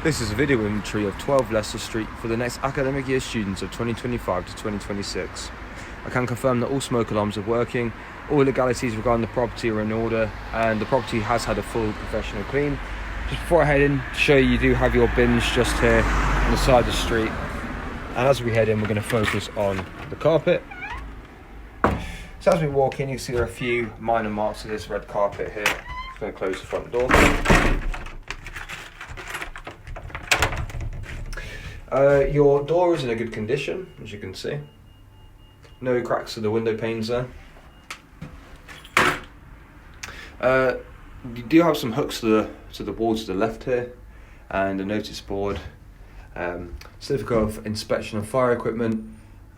This is a video inventory of 12 Leicester Street for the next academic year students of 2025 to 2026. I can confirm that all smoke alarms are working, all legalities regarding the property are in order, and the property has had a full professional clean. Just before I head in, to show you do have your bins just here on the side of the street. And as we head in, we're going to focus on the carpet. So as we walk in, you can see there are a few minor marks of this red carpet here. Just going to close the front door. Your door is in a good condition, as you can see. No cracks to the window panes there. You do have some hooks to the wall to the left here, and a notice board. Certificate of inspection of fire equipment.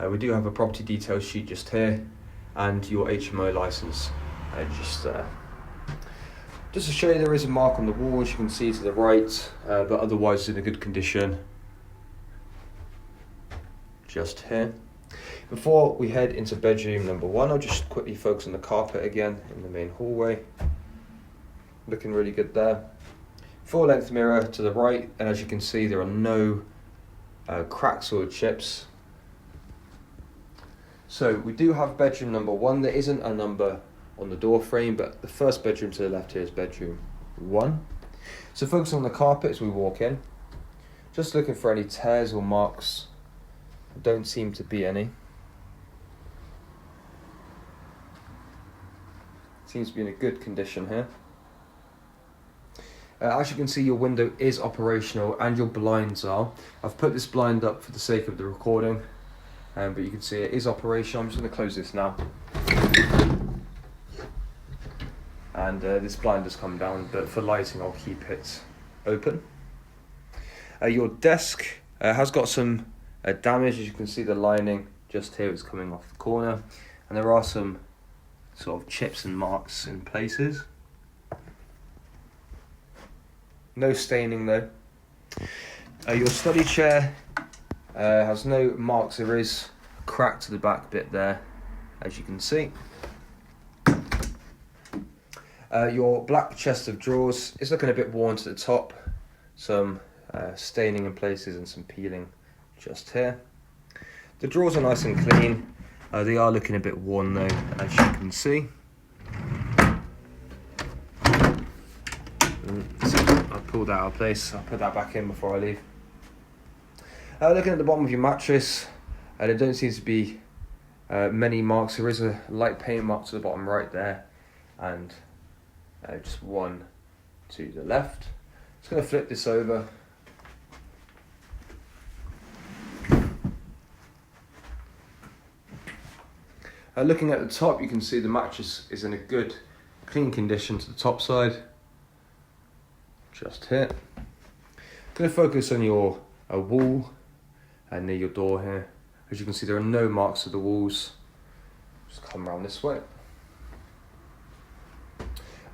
We do have a property details sheet just here, and your HMO license just there. Just to show you, there is a mark on the wall, as you can see to the right, but otherwise it's in a good condition. Just here. Before we head into bedroom number 1, I'll just quickly focus on the carpet again in the main hallway. Looking really good there. Full length mirror to the right, and as you can see there are no cracks or chips. So we do have bedroom number 1. There isn't a number on the door frame, but the first bedroom to the left here is bedroom 1. So focus on the carpet as we walk in. Just looking for any tears or marks. Don't seem to be any. Seems to be in a good condition here. As you can see, your window is operational and your blinds are. I've put this blind up for the sake of the recording, but you can see it is operational. I'm just going to close this now. And this blind has come down, but for lighting I'll keep it open. Your desk has got some damage. As you can see, the lining just here is coming off the corner, and there are some sort of chips and marks in places. No staining though. Your study chair has no marks. There is a crack to the back bit there, as you can see. Your black chest of drawers is looking a bit worn to the top. Some staining in places and some peeling just here. The drawers are nice and clean. They are looking a bit worn though, as you can see. I'll pull that out of place. I'll put that back in before I leave. Looking at the bottom of your mattress, there don't seem to be many marks. There is a light paint mark to the bottom right there, and just one to the left. Just going to flip this over. Looking at the top, you can see the mattress is in a good, clean condition to the top side. Just here. Going to focus on your wall and near your door here. As you can see, there are no marks to the walls. Just come around this way.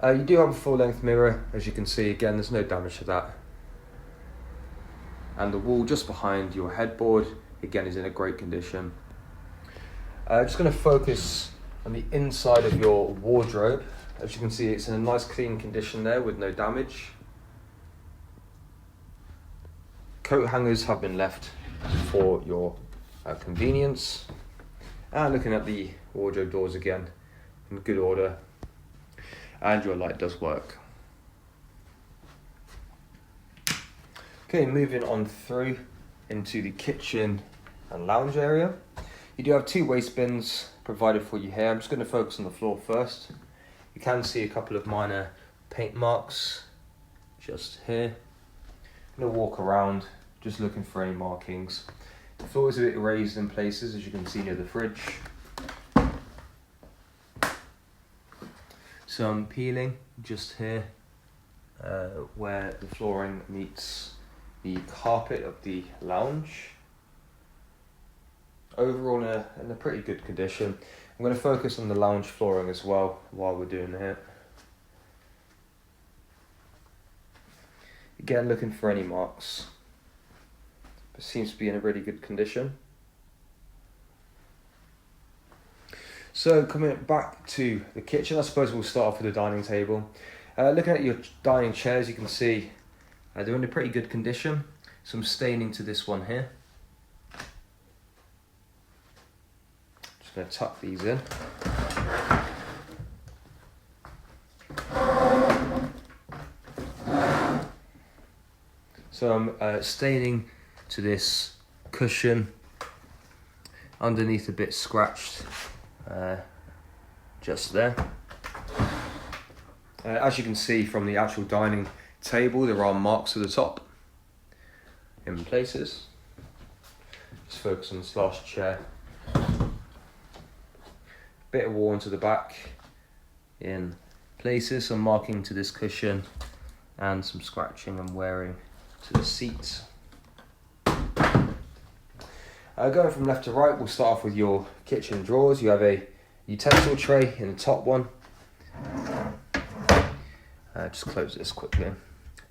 You do have a full-length mirror. As you can see, again, there's no damage to that. And the wall just behind your headboard, again, is in a great condition. Just going to focus on the inside of your wardrobe. As you can see, it's in a nice clean condition there with no damage. Coat hangers have been left for your convenience. And looking at the wardrobe doors again, in good order. And your light does work. Okay, moving on through into the kitchen and lounge area. You do have 2 waste bins provided for you here. I'm just going to focus on the floor first. You can see a couple of minor paint marks just here. I'm going to walk around, just looking for any markings. The floor is a bit raised in places, as you can see near the fridge. Some peeling just here, where the flooring meets the carpet of the lounge. Overall in a pretty good condition. I'm going to focus on the lounge flooring as well while we're doing it. Again, looking for any marks, but seems to be in a really good condition. So coming back to the kitchen, I suppose we'll start off with the dining table. Looking at your dining chairs, you can see They're in a pretty good condition. Some staining to this one here. Just going to tuck these in. Some staining to this cushion, underneath a bit scratched, just there. As you can see from the actual dining table, there are marks at the top in places. Just focus on this last chair. Bit of worn to the back in places, some marking to this cushion, and some scratching and wearing to the seats. Going from left to right, we'll start off with your kitchen drawers. You have a utensil tray in the top one. Just close this quickly.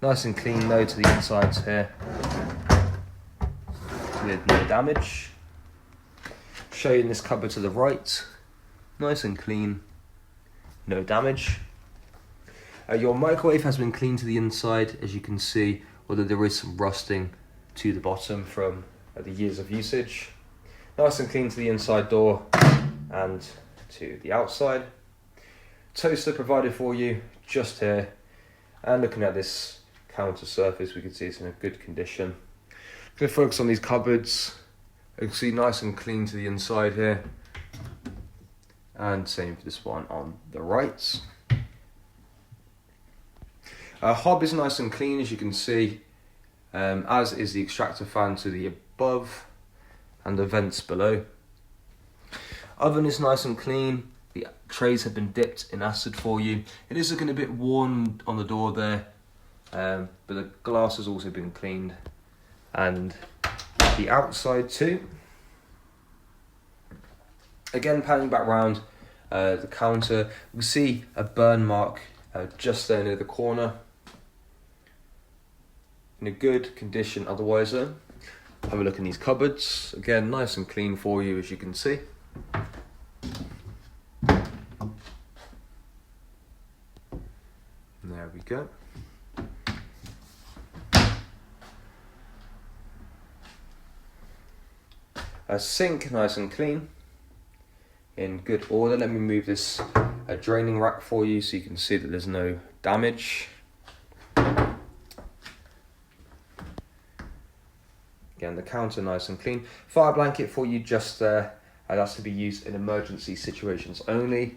Nice and clean though to the insides here, with no damage. Show you in this cupboard to the right. Nice and clean, no damage. Your microwave has been cleaned to the inside, as you can see, although there is some rusting to the bottom from the years of usage. Nice and clean to the inside door and to the outside. Toaster provided for you just here, and looking at this counter surface, we can see it's in a good condition. I'm going to focus on these cupboards. You can see nice and clean to the inside here, and same for this one on the right. Hob is nice and clean, as you can see, as is the extractor fan to the above and the vents below. Oven is nice and clean. The trays have been dipped in acid for you. It is looking a bit worn on the door there, but the glass has also been cleaned, and the outside too. Again, panning back round the counter, we see a burn mark just there near the corner. In a good condition otherwise though. Have a look in these cupboards. Again, nice and clean for you, as you can see. There we go. A sink, nice and clean, in good order. Let me move this draining rack for you so you can see that there's no damage. Again, the counter nice and clean. Fire blanket for you just there. That's to be used in emergency situations only.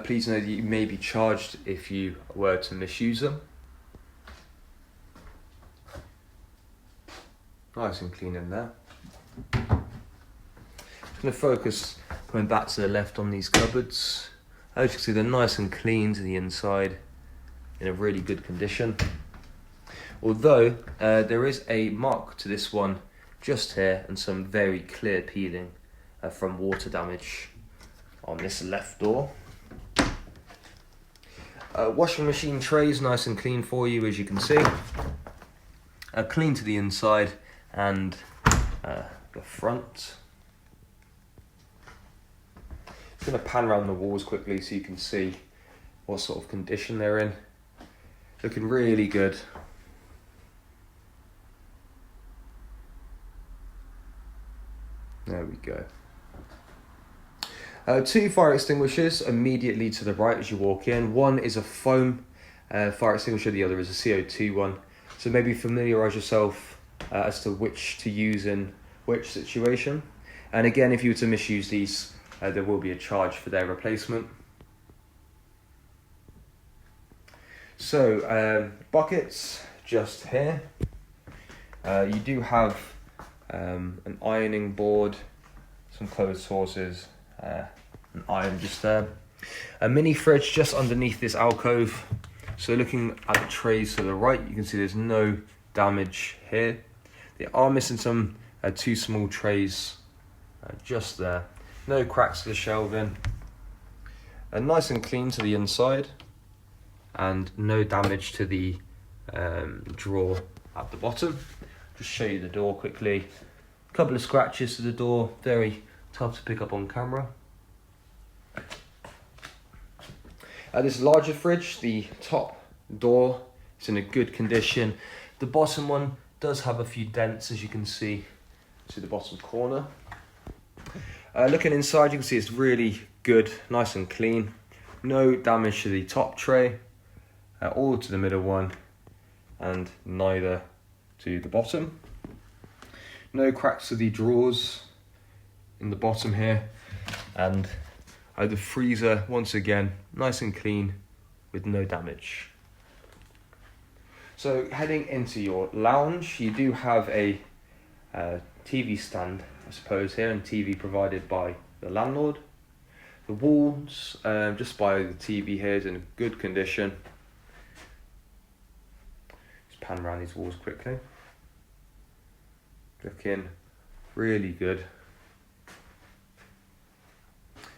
Please know that you may be charged if you were to misuse them. Nice and clean in there. I'm going to focus going back to the left on these cupboards. As you can see, they're nice and clean to the inside, in a really good condition. Although there is a mark to this one just here, and some very clear peeling from water damage on this left door. Washing machine trays nice and clean for you, as you can see. Clean to the inside and the front. Just going to pan around the walls quickly so you can see what sort of condition they're in. Looking really good. There we go. 2 fire extinguishers immediately to the right as you walk in. One is a foam fire extinguisher, the other is a CO2 one. So maybe familiarise yourself as to which to use in which situation. And again, if you were to misuse these, there will be a charge for their replacement. So, buckets just here. You do have an ironing board, some clothes horses, an iron just there. A mini fridge just underneath this alcove. So looking at the trays to the right, you can see there's no damage here. They are missing some 2 small trays just there. No cracks to the shelving. Nice and clean to the inside, and no damage to the drawer at the bottom. Just show you the door quickly. A couple of scratches to the door, very tough to pick up on camera. This larger fridge, the top door is in a good condition. The bottom one does have a few dents, as you can see to the bottom corner. Looking inside, you can see it's really good, nice and clean. No damage to the top tray, or to the middle one, and neither to the bottom. No cracks to the drawers in the bottom here, and the freezer, once again, nice and clean with no damage. So heading into your lounge, you do have a TV stand, I suppose, here, and TV provided by the landlord. The walls, just by the TV here, is in good condition. Just pan around these walls quickly. Looking really good.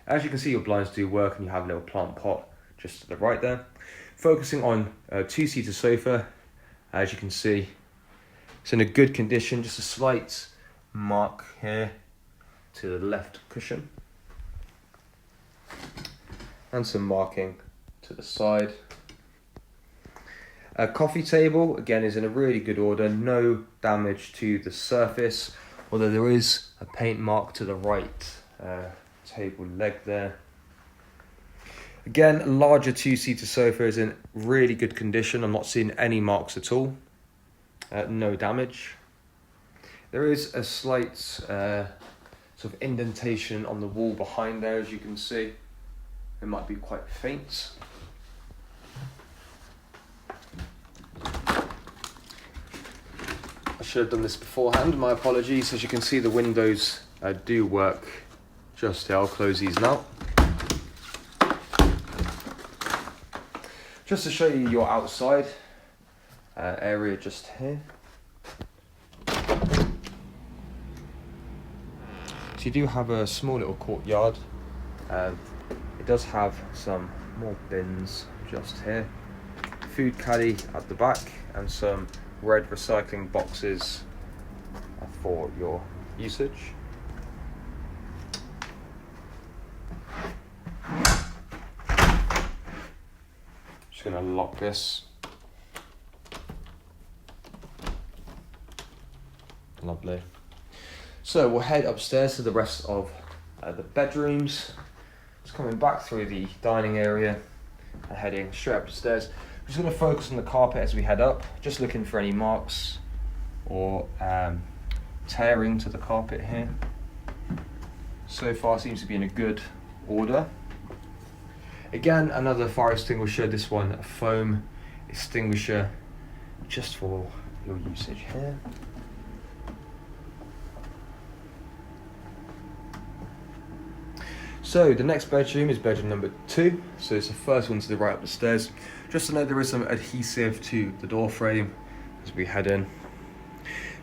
As you can see, your blinds do work, and you have a little plant pot just to the right there. Focusing on a two-seater sofa, as you can see, it's in a good condition, just a slight mark here to the left cushion. And some marking to the side. A coffee table, again, is in a really good order, no damage to the surface, although there is a paint mark to the right table leg there. Again, a larger two-seater sofa is in really good condition. I'm not seeing any marks at all. No damage. There is a slight sort of indentation on the wall behind there, as you can see. It might be quite faint. I should have done this beforehand, my apologies. As you can see, the windows do work just here. I'll close these now. Just to show you your outside area just here. So you do have a small little courtyard. It does have some more bins just here. Food caddy at the back and some red recycling boxes for your usage. Just going to lock this. Lovely. So we'll head upstairs to the rest of the bedrooms. Just coming back through the dining area and heading straight up the stairs. I'm just going to focus on the carpet as we head up, just looking for any marks or tearing to the carpet here. So far seems to be in a good order. Again, another fire extinguisher, this one a foam extinguisher, just for your usage here. So the next bedroom is bedroom number 2. So it's the first one to the right up the stairs. Just to note, there is some adhesive to the door frame as we head in.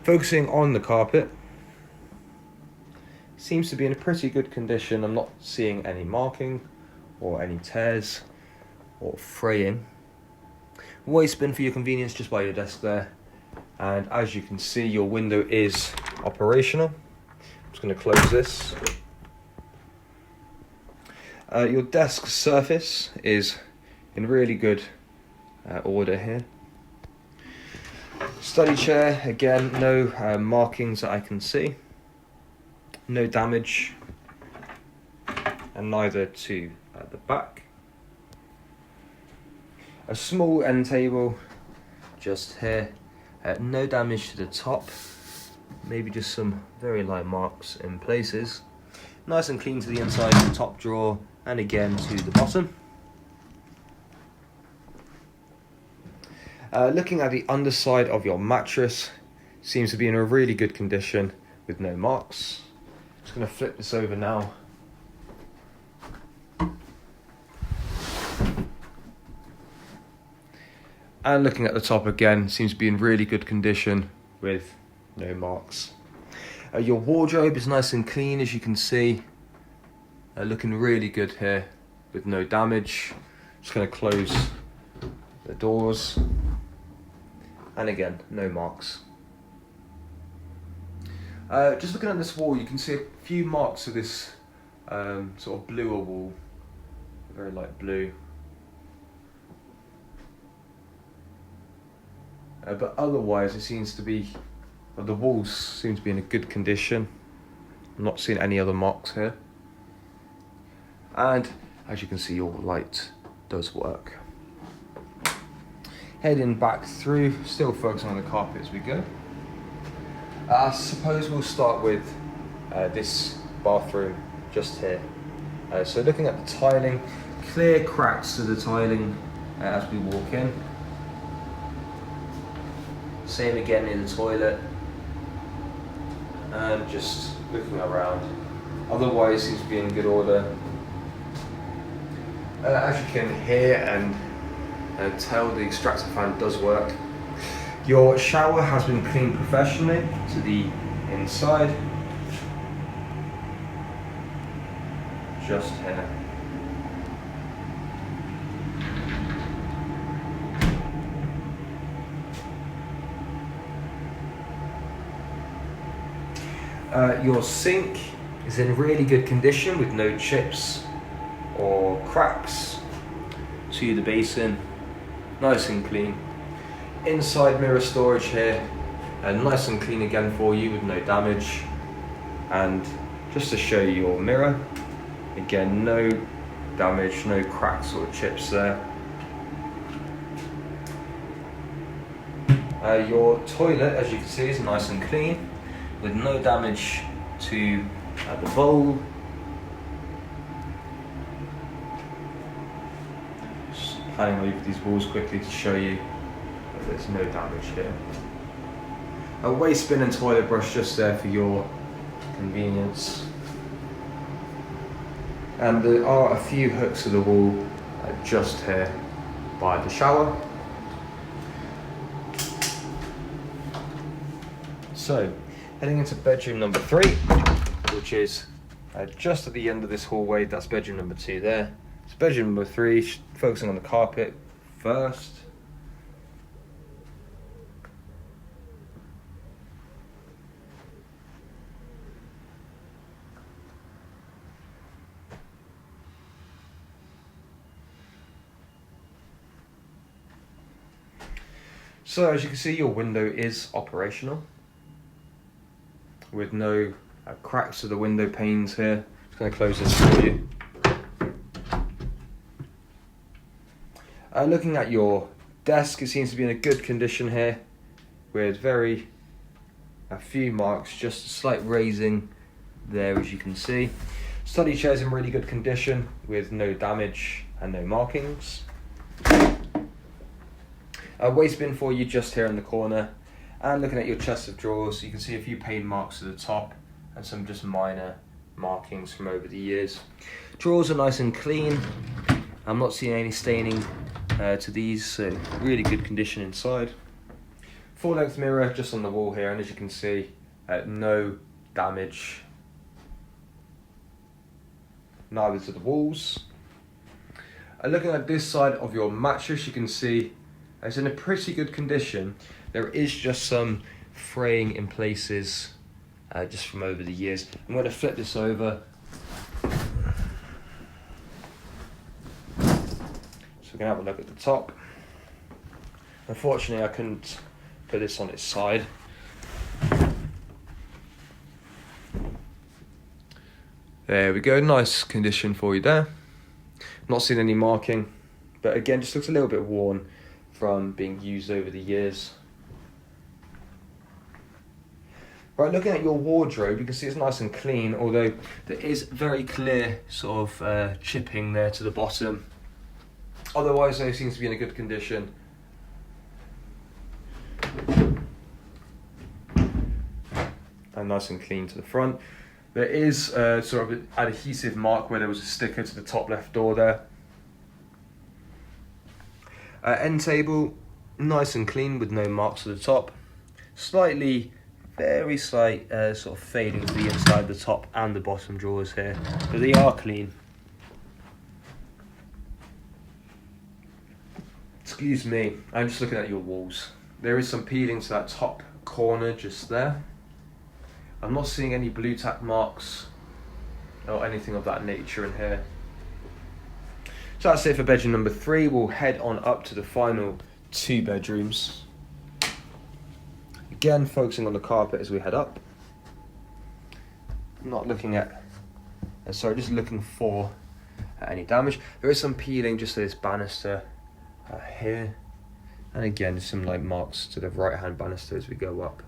Focusing on the carpet, seems to be in a pretty good condition. I'm not seeing any marking or any tears or fraying. Waste bin for your convenience just by your desk there. And as you can see, your window is operational. I'm just going to close this. Your desk surface is in really good order here. Study chair, again, no markings that I can see. No damage, and neither to the back. A small end table just here. No damage to the top. Maybe just some very light marks in places. Nice and clean to the inside of the top drawer, and again to the bottom. Looking at the underside of your mattress, seems to be in a really good condition with no marks. Just going to flip this over now. And looking at the top again, seems to be in really good condition with no marks. Your wardrobe is nice and clean, as you can see. Looking really good here with no damage. Just going to close the doors. And again, no marks. Just looking at this wall, you can see a few marks of this sort of bluer wall. Very light blue. but otherwise it seems to be, the walls seem to be in a good condition. I'm not seeing any other marks here. And as you can see, your light does work. Heading back through, still focusing on the carpet as we go. I suppose we'll start with this bathroom just here. So looking at the tiling, clear cracks to the tiling as we walk in. Same again in the toilet. And just looking around. Otherwise, seems to be in good order. As you can hear and tell, the extractor fan does work. Your shower has been cleaned professionally to the inside. Just here. Your sink is in really good condition with no chips or cracks. To the basin, nice and clean. Inside mirror storage here, nice and clean again for you with no damage. And just to show you your mirror, again, no damage, no cracks or chips there. Your toilet, as you can see, is nice and clean with no damage to the bowl. Just panning over these walls quickly to show you that there's no damage here. A waste bin and toilet brush just there for your convenience. And there are a few hooks to the wall just here by the shower. So, heading into bedroom number 3, which is just at the end of this hallway. That's bedroom number 2 there. So bedroom number 3, focusing on the carpet first. So as you can see, your window is operational with no cracks to the window panes here. Just going to close this for you. Looking at your desk, it seems to be in a good condition here with a few marks, just a slight raising there as you can see. Study chair's in really good condition with no damage and no markings. A waste bin for you just here in the corner. And looking at your chest of drawers, you can see a few paint marks at the top and some just minor markings from over the years. Drawers are nice and clean. I'm not seeing any staining to these, so really good condition inside. Full-length mirror just on the wall here, and as you can see, no damage, neither to the walls. Looking at this side of your mattress, you can see it's in a pretty good condition. There is just some fraying in places just from over the years. I'm going to flip this over. So we can have a look at the top. Unfortunately, I couldn't put this on its side. There we go, nice condition for you there. Not seeing any marking, but again, just looks a little bit worn from being used over the years. Right, looking at your wardrobe, you can see it's nice and clean, although there is very clear sort of chipping there to the bottom. Otherwise, though, it seems to be in a good condition. And nice and clean to the front. There is sort of an adhesive mark where there was a sticker to the top left door there. End table, nice and clean with no marks at the top. Very slight sort of fading to the inside, the top and the bottom drawers here, but they are clean. Excuse me, I'm just looking at your walls. There is some peeling to that top corner just there. I'm not seeing any blue tack marks or anything of that nature in here. So that's it for bedroom number 3. We'll head on up to the final 2 bedrooms. Again, focusing on the carpet as we head up. Not looking at, just looking for any damage. There is some peeling just to this banister here. And again, there's some like marks to the right hand banister as we go up.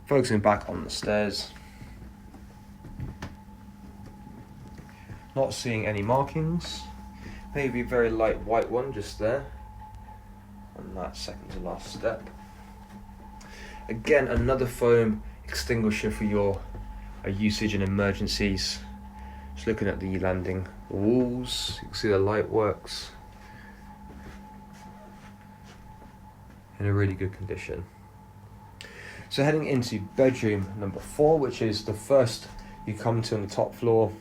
Focusing back on the stairs. Not seeing any markings. Maybe a very light white one just there. On that second to last step. Again, another foam extinguisher for your usage in emergencies. Just looking at the landing walls, you can see the light works. In a really good condition. So heading into bedroom number 4, which is the first you come to on the top floor.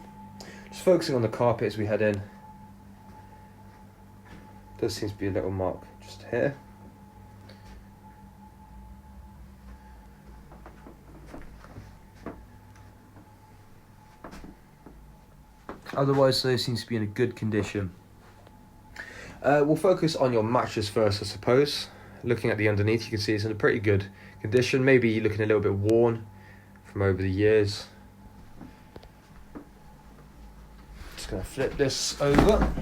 Just focusing on the carpet as we head in. There seems to be a little mark just here. Otherwise, they seems to be in a good condition. We'll focus on your mattress first, I suppose. Looking at the underneath, you can see it's in a pretty good condition. Maybe looking a little bit worn from over the years. Just going to flip this over.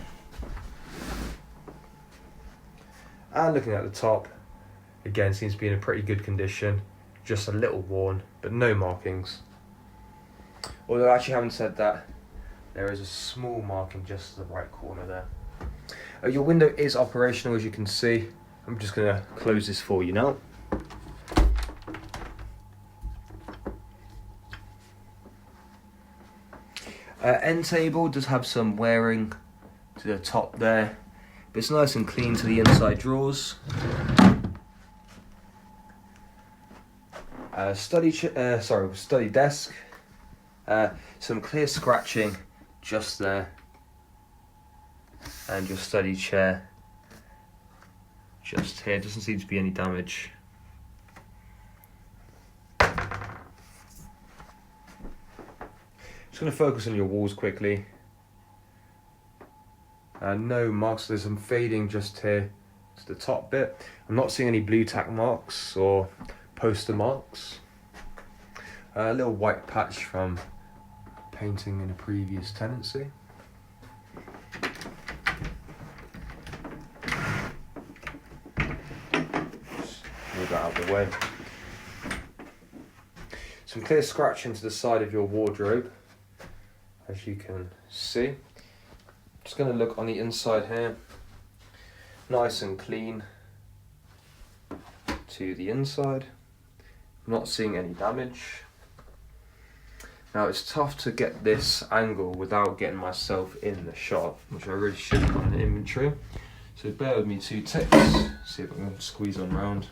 And looking at the top, again, seems to be in a pretty good condition. Just a little worn, but no markings. Although, actually, having said that, there is a small marking just to the right corner there. Your window is operational, as you can see. I'm just going to close this for you now. End table does have some wearing to the top there, but it's nice and clean to the inside drawers. Study desk. Some clear scratching just there, and your study chair just here. Doesn't seem to be any damage. Just going to focus on your walls quickly. No marks. There's some fading just here to the top bit. I'm not seeing any blue tack marks or poster marks. A little white patch from painting in a previous tenancy. Just move that out of the way. Some clear scratching to the side of your wardrobe, as you can see. Just going to look on the inside here. Nice and clean to the inside. Not seeing any damage. Now it's tough to get this angle without getting myself in the shot, which I really should have on the inventory. So bear with me 2 ticks. See if I can squeeze on round.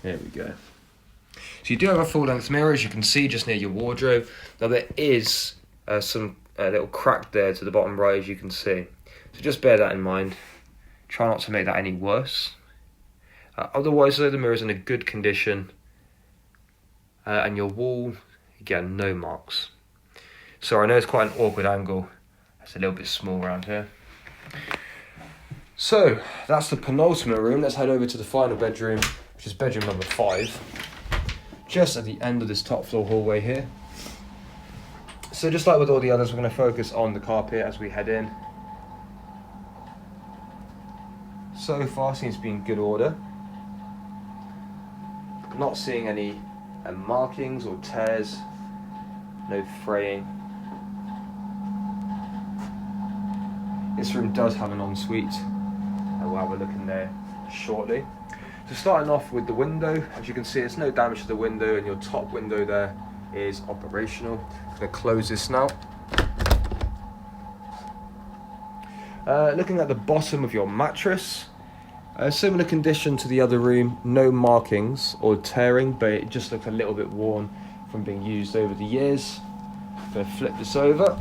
There we go. So you do have a full length mirror, as you can see, just near your wardrobe. Now there is some little crack there to the bottom right, as you can see. So just bear that in mind. Try not to make that any worse. Otherwise, though, the mirror's in a good condition. And your wall, again, no marks. So I know it's quite an awkward angle. It's a little bit small around here. So that's the penultimate room. Let's head over to the final bedroom, which is bedroom number 5. Just at the end of this top floor hallway here. So just like with all the others, we're going to focus on the carpet as we head in. So far seems to be in good order. Not seeing any markings or tears, no fraying. This room does have an ensuite, we'll have a look in there shortly. So starting off with the window, as you can see, there's no damage to the window, and your top window there is operational. I'm going to close this now. Looking at the bottom of your mattress, similar condition to the other room, no markings or tearing, but it just looked a little bit worn from being used over the years. I'm going to flip this over.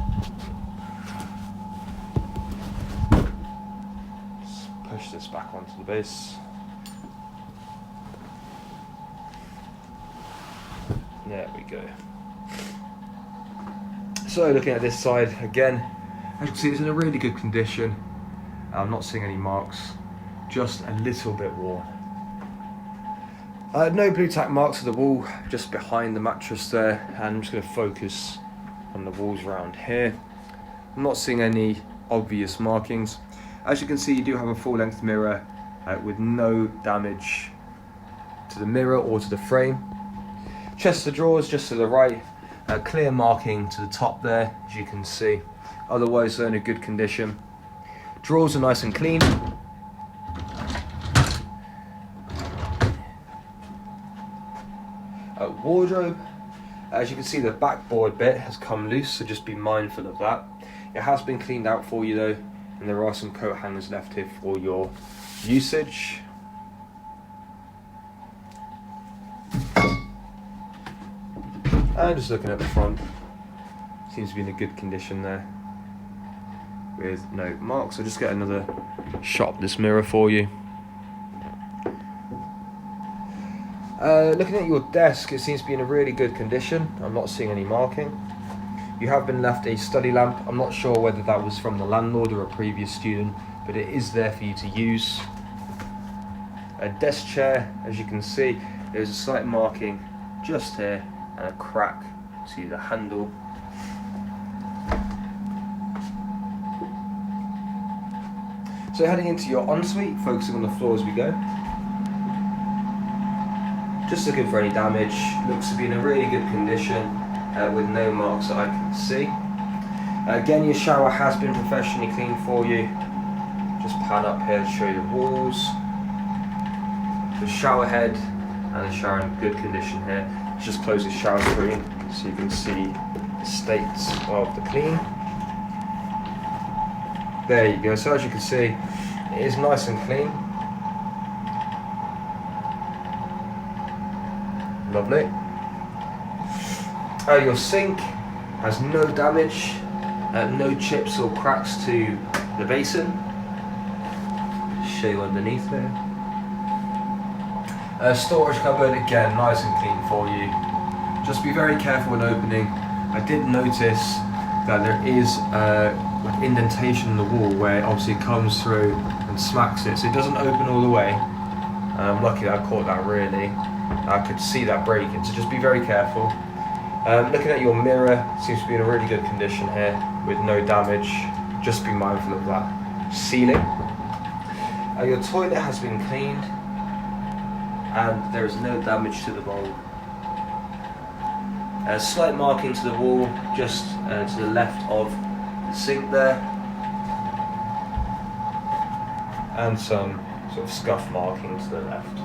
Just push this back onto the base. There we go. So looking at this side again, as you can see, it's in a really good condition. I'm not seeing any marks, just a little bit worn. No blue tack marks of the wall, just behind the mattress there, and I'm just going to focus on the walls around here. I'm not seeing any obvious markings. As you can see, you do have a full length mirror with no damage to the mirror or to the frame. Chest of drawers just to the right, clear marking to the top there, as you can see. Otherwise they're in a good condition. Drawers are nice and clean. Wardrobe, as you can see, the backboard bit has come loose, so just be mindful of that. It has been cleaned out for you though, and there are some coat hangers left here for your usage. And just looking at the front, seems to be in a good condition there with no marks. I'll just get another shot of this mirror for you. Looking at your desk, it seems to be in a really good condition. I'm not seeing any marking. You have been left a study lamp. I'm not sure whether that was from the landlord or a previous student, but it is there for you to use. A desk chair, as you can see, there's a slight marking just here and a crack to the handle. So heading into your ensuite, focusing on the floor as we go. Just looking for any damage. Looks to be in a really good condition with no marks that I can see. Again, your shower has been professionally cleaned for you. Just pan up here to show you the walls, the shower head, and the shower in good condition here. Just close the shower screen so you can see the states of the clean. There you go. So as you can see, it is nice and clean. Lovely. Your sink has no damage, no chips or cracks to the basin. Show you underneath there. Storage cupboard, again, nice and clean for you. Just be very careful when opening. I did notice that there is like indentation in the wall where obviously it comes through and smacks it, so it doesn't open all the way. I'm lucky that I caught that really. I could see that breaking, so just be very careful. Looking at your mirror, seems to be in a really good condition here with no damage. Just be mindful of that. Ceiling. Your toilet has been cleaned and there is no damage to the bowl. A slight marking to the wall just to the left of the sink there, and some sort of scuff marking to the left.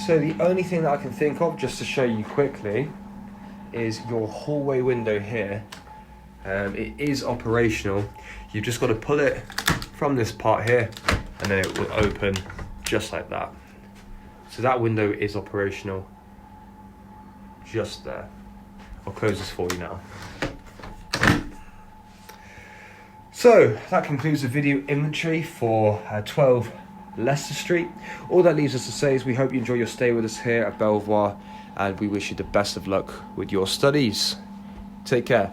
So the only thing that I can think of, just to show you quickly, is your hallway window here. It is operational. You've just got to pull it from this part here and then it will open just like that. So that window is operational just there. I'll close this for you now. So that concludes the video inventory for 12 Leicester Street. All that leaves us to say is we hope you enjoy your stay with us here at Belvoir, and we wish you the best of luck with your studies. Take care.